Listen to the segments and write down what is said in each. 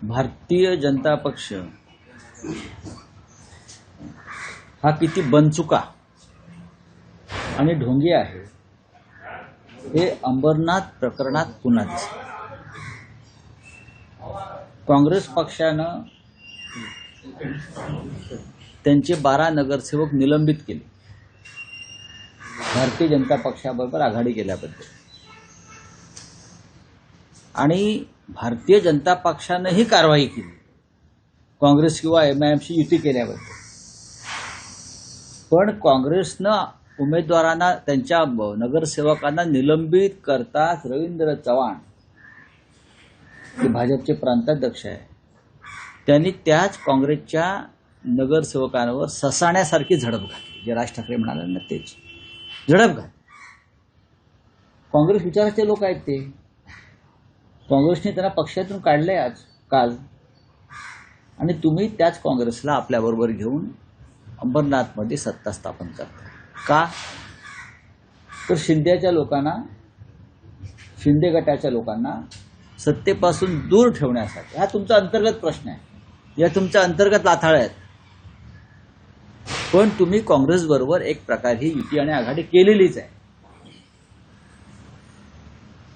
भारतीय जनता पक्ष हा किती बनचुका आणि ढोंगी आहे हे अंबरनाथ प्रकरणात पुन्हा दिसले. काँग्रेस पक्षानं त्यांचे 12 नगरसेवक निलंबित केले भारतीय जनता पक्षाबरोबर आघाडी केल्याबद्दल, आणि भारतीय जनता पक्षानंही कारवाई केली काँग्रेस किंवा एमआयएमशी युती केल्याबद्दल. पण काँग्रेसनं उमेदवारांना, त्यांच्या नगरसेवकांना निलंबित करताच रवींद्र चव्हाण, जे भाजपचे प्रांताध्यक्ष आहे, त्यांनी त्याच काँग्रेसच्या नगरसेवकांवर ससाण्यासारखी झडप घातली. जे राज ठाकरे म्हणाले ना, तेच झडप घातली. काँग्रेस विचाराचे लोक आहेत ते. काँग्रेसने त्यांना पक्षातून काढलंय आज काल, आणि तुम्ही त्याच काँग्रेसला आपल्याबरोबर घेऊन अंबरनाथमध्ये सत्ता स्थापन करता का? तर शिंदेच्या लोकांना, शिंदे गटाच्या लोकांना सत्तेपासून दूर ठेवण्यासाठी. हा तुमचा अंतर्गत प्रश्न आहे, या तुमच्या अंतर्गत लाथाळ्या आहेत. पण तुम्ही काँग्रेस बरोबर एक प्रकारे युती आणि आघाडी केलेलीच आहे.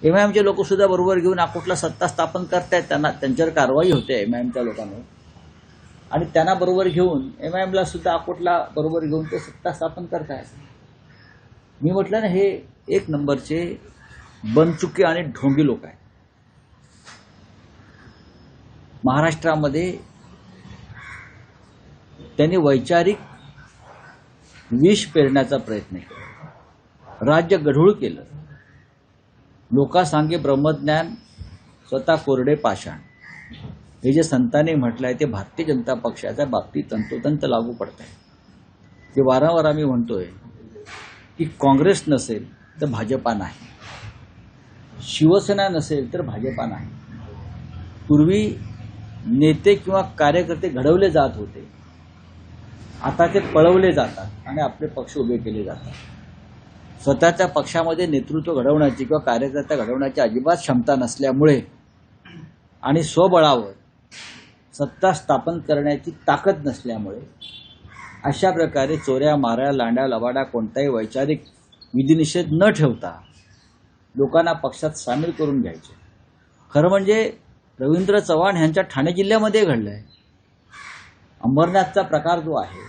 एमआयएमचे लोक सुद्धा बरोबर घेऊन अकोटला सत्ता स्थापन करतायत. त्यांना, त्यांच्यावर कारवाई होते एमआयएमच्या लोकांवर, आणि त्यांना बरोबर घेऊन एमआयएमला सुद्धा अकोटला बरोबर घेऊन ते सत्ता स्थापन करतायत. मी म्हटलं ना, हे एक नंबरचे बनचुके आणि ढोंगी लोक आहेत. महाराष्ट्रामध्ये त्यांनी वैचारिक विष पेरण्याचा प्रयत्न केला, राज्य गढूळ केलं. लोकांसांगे ब्रह्मज्ञान, स्वतः कोरडे पाषाण, हे जे संतांनी म्हटलंय ते भारतीय जनता पक्षाच्या बाबतीत तंतोतंत लागू पडत आहे. ते वारंवार आम्ही म्हणतोय की काँग्रेस नसेल तर भाजपा नाही, शिवसेना नसेल तर भाजपा नाही. पूर्वी नेते किंवा कार्यकर्ते घडवले जात होते, आता ते पळवले जातात आणि आपले पक्ष उभे केले जातात. स्वतःच्या पक्षामध्ये नेतृत्व घडवण्याची किंवा कार्यकर्ता घडवण्याची अजिबात क्षमता नसल्यामुळे आणि स्वबळावर सत्ता स्थापन करण्याची ताकद नसल्यामुळे अशा प्रकारे चोऱ्या, माऱ्या, लांड्या, लबाडा, कोणताही वैचारिक विधिनिषेध न ठेवता लोकांना पक्षात सामील करून घ्यायचे. खरं म्हणजे रवींद्र चव्हाण यांच्या ठाणे जिल्ह्यामध्ये घडलंय. अंबरनाथचा प्रकार जो आहे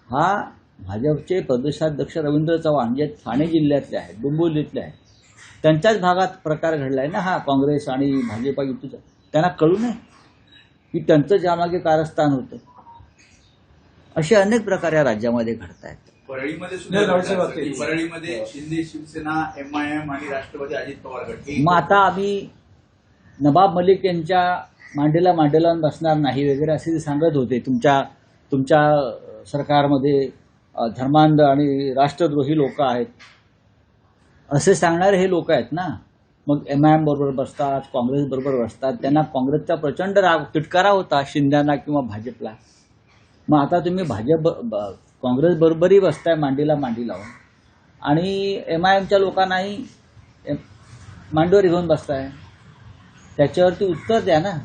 हा भाजपचे प्रदेशाध्यक्ष रवींद्र चव्हाण, जे ठाणे जिल्ह्यातले आहेत, डोंबिवलीतले आहेत, त्यांच्याच भागात प्रकार घडलाय ना हा काँग्रेस आणि भाजपा युतीचा. त्यांना कळू नये की त्यांचं ज्यामागे कारस्थान होतं. असे अनेक प्रकार या राज्यामध्ये घडत आहेत. परळीमध्ये शिंदे शिवसेना, एमआयएम आणि राष्ट्रवादी अजित पवार गट. मग आता आम्ही नवाब मलिक यांच्या मांडीला बसणार नाही वगैरे असे सांगत होते. तुमच्या सरकारमध्ये धर्मांध आणि राष्ट्रद्रोही लोक आहेत असे सांगणारे हे लोक आहेत ना. मग एमआयएम बरोबर बसतात, काँग्रेस बरोबर बसतात. त्यांना काँग्रेसचा प्रचंड राग, तिटकारा होता शिंद्यांना किंवा भाजपला. मग आता तुम्ही काँग्रेस बरोबरही बसताय मांडीला मांडी लावून, आणि एमआयएमच्या लोकांनाही मांडीवर घेऊन बसताय. त्याच्यावरती उत्तर द्या ना.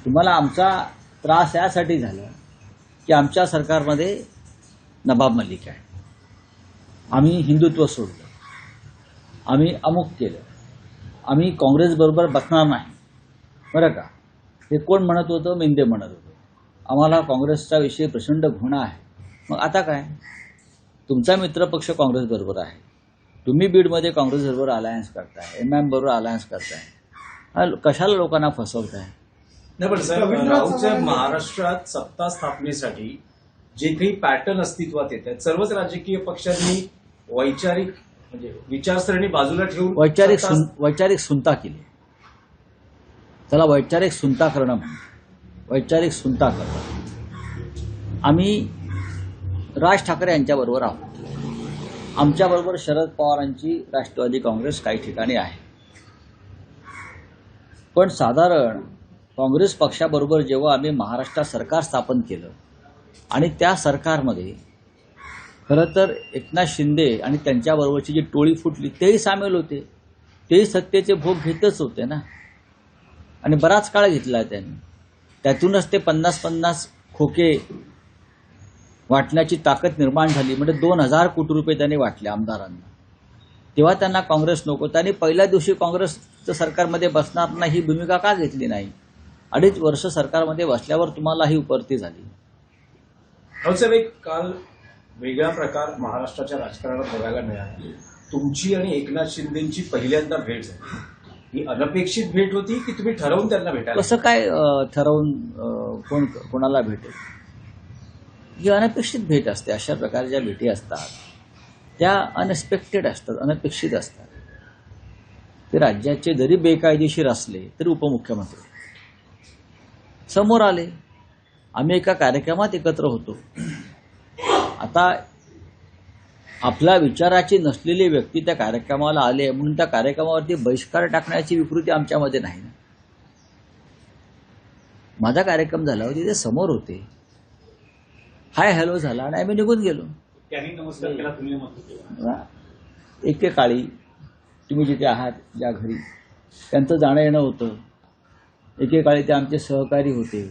तुम्हाला आमचा त्रास यासाठी झाला की आमच्या सरकारमध्ये नवाब मलिक आहे, आम्ही हिंदुत्व सोडलं, आम्ही अमुक केलं, आम्ही काँग्रेस बरोबर बसणार नाही. बरं का, हे कोण म्हणत होतं? मेंदे म्हणत होतं. आम्हाला काँग्रेसच्या विषयी प्रचंड घृणा आहे. मग आता काय? तुमचा मित्रपक्ष काँग्रेस बरोबर आहे, तुम्ही बीडमध्ये काँग्रेस बरोबर अलायन्स करताय, एमआयएम बरोबर अलायन्स करताय, कशाला लोकांना फसवताय? नाही, पण साहेब, राऊतच्या महाराष्ट्रात सत्ता स्थापनेसाठी जे काही पॅटर्न अस्तित्वात येत आहेत, सर्वच राजकीय पक्षांनी वैचारिक म्हणजे विचारसरणी बाजूला ठेवून वैचारिक सुनता केली. त्याला वैचारिक सुनता करणं म्हणतात. वैचारिक सुनता करणं. आम्ही राज ठाकरे यांच्याबरोबर आहोत, आमच्याबरोबर शरद पवारांची राष्ट्रवादी काँग्रेस काही ठिकाणी आहे. पण साधारण काँग्रेस पक्षाबरोबर जेव्हा आम्ही महाराष्ट्रात सरकार स्थापन केलं आणि त्या सरकारमध्ये खरं तर एकनाथ शिंदे आणि त्यांच्याबरोबरची जी टोळी फुटली तेही सामील होते, तेही सत्तेचे भोग घेतच होते ना. आणि बराच काळ घेतला त्यांनी. त्यातूनच ते 50-50 खोके वाटण्याची ताकद निर्माण झाली. म्हणजे 2,000 कोटी रुपये त्यांनी वाटले आमदारांना. तेव्हा त्यांना काँग्रेस नको. त्यांनी पहिल्या दिवशी काँग्रेसचं सरकारमध्ये बसणार नाही ही भूमिका का घेतली नाही? 2.5 वर्ष सरकारमध्ये बसल्यावर तुम्हाला ही उपरती झाली. राऊतसाहेब, एक काल वेगळा प्रकार महाराष्ट्राच्या राजकारणात बघायला मिळाला. तुमची आणि एकनाथ शिंदेची पहिल्यांदा भेट झाली. ही अनपेक्षित भेट होती की तुम्ही ठरवून त्यांना भेटायला? कसं काय ठरवून कोणाला भेटेल? ही अनपेक्षित भेट असते. अशा प्रकारच्या भेटी असतात त्या अनएक्सपेक्टेड असतात, अनपेक्षित असतात. ते राज्याचे जरी बेकायदेशीर असले तरी उपमुख्यमंत्री समोर आले. आम्ही एका कार्यक्रमात एकत्र होतो. आता आपल्या विचाराची नसलेली व्यक्ती त्या कार्यक्रमाला आले म्हणून त्या कार्यक्रमावरती बहिष्कार टाकण्याची विकृती आमच्यामध्ये नाही. माझा कार्यक्रम झाला होता, ते समोर होते. हाय हॅलो झाला आणि आम्ही निघून गेलो. त्यांनी नमस्कार केला, तुम्ही नमस्कार. एकेकाळी तुम्ही जिथे आहात, ज्या घरी त्यांचं जाणं येणं होतं, एकेकाळी ते आमचे सहकारी होते,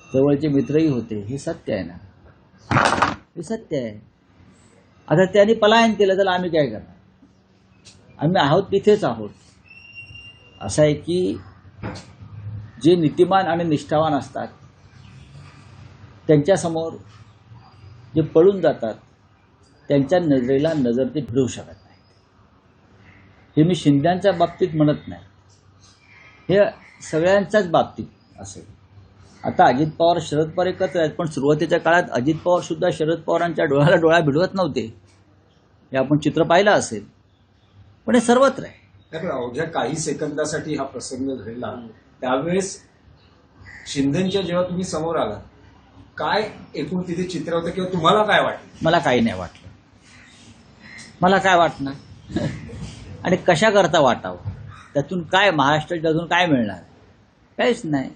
जवळचे मित्रही होते. हे सत्य आहे ना, हे सत्य आहे. आता त्यांनी पलायन केलं तर आम्ही काय करणार? आम्ही आहोत तिथेच आहोत. असं आहे की जे नीतिमान आणि निष्ठावान असतात त्यांच्यासमोर जे पळून जातात त्यांच्या नजरेला नजर ते भिडवू शकत नाही. हे मी शिंद्यांच्या बाबतीत म्हणत नाही, हे सगळ्यांच्याच बाबतीत असेल. आता अजित पवार शरद पवार एकत्र आहेत, पण सुरुवातीच्या काळात अजित पवार सुद्धा शरद पवारांच्या डोळ्याला डोळा भिडवत नव्हते. हे आपण चित्र पाहिलं असेल. पण हे सर्वत्र आहे. त्यामुळे अवघ्या काही सेकंदासाठी हा प्रसंग घडला. त्यावेळेस शिंदेच्या जेव्हा तुम्ही समोर आला, काय एकूण तिथे चित्र होतं किंवा तुम्हाला काय वाटलं? मला काही नाही वाटलं. मला काय वाटणार आणि कशा करता वाटावं? त्यातून काय महाराष्ट्राच्या अजून काय मिळणार? काहीच नाही.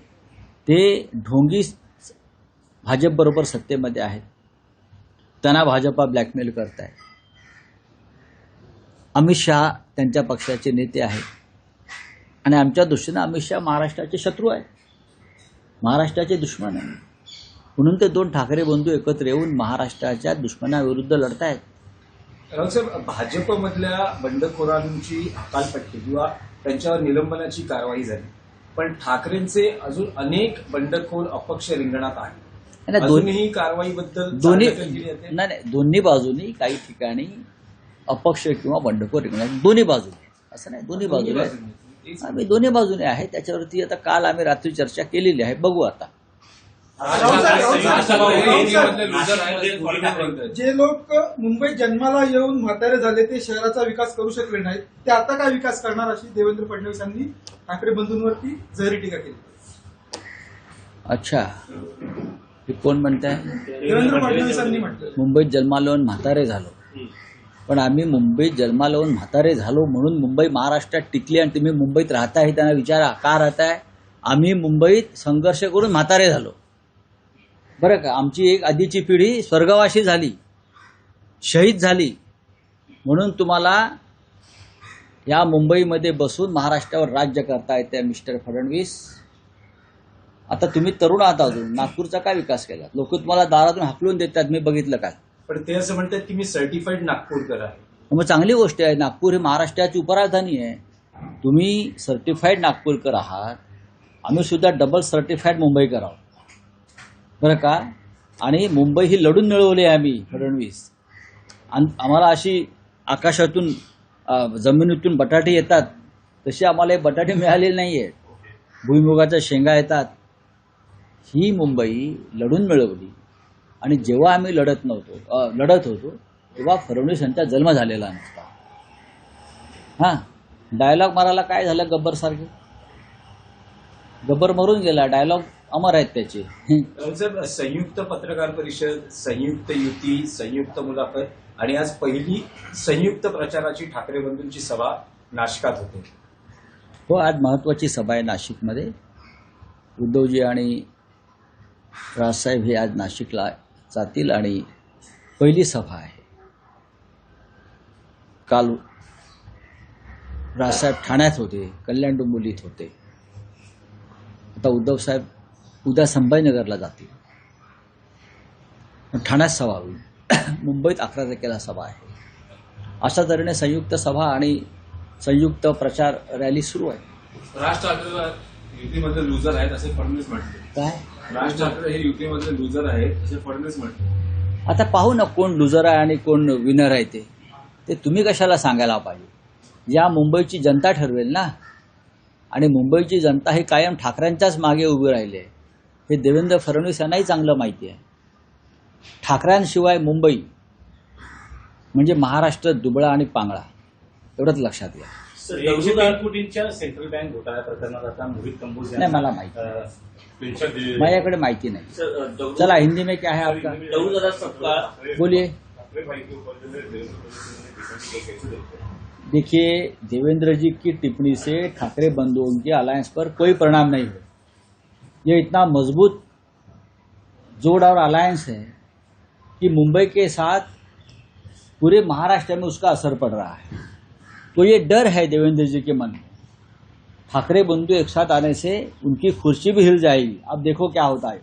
ते ढोंगी भाजपबरोबर सत्तेमध्ये आहेत. त्यांना भाजपा ब्लॅकमेल करताय. अमित शहा त्यांच्या पक्षाचे नेते आहेत आणि आमच्या दृष्टीनं अमित शहा महाराष्ट्राचे शत्रू आहेत, महाराष्ट्राचे दुश्मन आहेत. म्हणून ते 2 ठाकरे बंधू एकत्र येऊन महाराष्ट्राच्या दुश्मनाविरुद्ध लढतायत. राऊतसाहेब, भाजपमधल्या बंडखोरांची हकालपट्टी किंवा त्यांच्यावर निलंबनाची कारवाई झाली, पण ठाकरेंचे अजून अनेक बंडखोर अपक्ष रिंगणात आहेत. अजूनही कारवाईबद्दल दोन्ही बाजूनी काही ठिकाणी अपक्ष किंवा बंडखोर रिंगणात दोन्ही बाजूने, असं नाही, दोन्ही बाजूने आम्ही दोन्ही बाजूने आहे. त्याच्यावरती आता काल आम्ही रात्री चर्चा केलेली आहे. बघू आता. जे लोक मुंबईत जन्माला येऊन म्हातारे झाले ते शहराचा विकास करू शकले नाहीत, ते आता काय विकास करणार अशी देवेंद्र फडणवीसांनी ठाकरे बंधूंवरती जहरी टीका केली. अच्छा, हे कोण म्हणताय? देवेंद्र फडणवीसांनी म्हटलं मुंबईत जन्माला येऊन म्हातारे झालो. पण आम्ही मुंबईत जन्माला येऊन म्हातारे झालो म्हणून मुंबई महाराष्ट्रात टिकली आणि तुम्ही मुंबईत राहताय त्यांना विचारा का राहताय? आम्ही मुंबईत संघर्ष करून म्हातारे झालो, बरं का. आमची एक आधीची पिढी स्वर्गवासी झाली, शहीद झाली. म्हणून तुम्हाला या मुंबईमध्ये बसून महाराष्ट्रावर राज्य करता येते मिस्टर फडणवीस. आता तुम्ही तरुण आहात, अजून नागपूरचा काय विकास केला? लोक तुम्हाला दारातून हाकलून देतात, मी बघितलं काय. पण ते असं म्हणतात की मी सर्टिफाईड नागपूरकर आहे. मग चांगली गोष्ट आहे. नागपूर ही महाराष्ट्राची उपराजधानी आहे. तुम्ही सर्टिफाईड नागपूरकर आहात, आम्ही सुद्धा डबल सर्टिफाईड मुंबईकर आहोत, बरं का. आणि मुंबई ही लढून मिळवली आहे आम्ही, फडणवीस. आम्हाला अशी आकाशातून जमिनीतून बटाटे येतात तसे आम्हाला बटाटे मिळालेले नाही आहेत. भुईमुगाच्या शेंगा येतात. ही मुंबई लढून मिळवली. आणि जेव्हा आम्ही लढत होतो तेव्हा फडणवीस यांचा जन्म झालेला नसता. हां, डायलॉग मारायला काय झालं? गब्बर सारखे गब्बर मरून गेला. डायलॉग अमर आहेत त्याचे. संयुक्त पत्रकार परिषद, संयुक्त युती, संयुक्त मुलाखत आणि आज पहिली संयुक्त प्रचाराची ठाकरे बंधूंची सभा नाशिकात होते. हो, आज महत्वाची सभा आहे नाशिकमध्ये. उद्धवजी आणि राजसाहेब हे आज नाशिकला जातील आणि पहिली सभा आहे. काल राजसाहेब ठाण्यात होते, कल्याण डोंबिवलीत होते. आता उद्धव साहेब उद्या संभाजीनगरला जातील, ठाण्यात सभा होईल, मुंबईत 11 तारखेला सभा आहे. अशा तऱ्हेने संयुक्त सभा आणि संयुक्त प्रचार रॅली सुरू आहे. राज ठाकरे युतीमधले लुजर आहेत असे फडणवीस म्हटले. काय राज ठाकरे हे युतीमधले लुजर आहेत असे फडणवीस म्हटले. आता पाहू ना कोण लुजर आहे आणि कोण विनर आहे. ते तुम्ही कशाला सांगायला पाहिजे. या मुंबईची जनता ठरवेल ना. आणि मुंबईची जनता ही कायम ठाकरेंच्याच मागे उभी राहिली आहे. हे देवेंद्र फडणवीस यांनाही चांगलं माहिती आहे. ठाकऱ्यांशिवाय मुंबई म्हणजे महाराष्ट्र दुबळा आणि पांगळा, एवढंच लक्षात घ्या. 103 कोटींच्या सेंट्रल बँक घोटाळ्या प्रकरणात आता मोहित कंबोज नाही मला माहिती, माझ्याकडे माहिती नाही. चला हिंदी में क्या है आपका, बोलिए. देखिए देवेंद्र जी की टिप्पणी से ठाकरे बंधुओं के अलायंस पर कोई परिणाम नहीं हुआ. ये इतना मजबूत जोड़ और अलायंस है कि मुंबई के साथ पूरे महाराष्ट्र में उसका असर पड़ रहा है. तो ये डर है देवेंद्र जी के मन में. ठाकरे बंधु एक साथ आने से उनकी कुर्सी भी हिल जाएगी. अब देखो क्या होता है.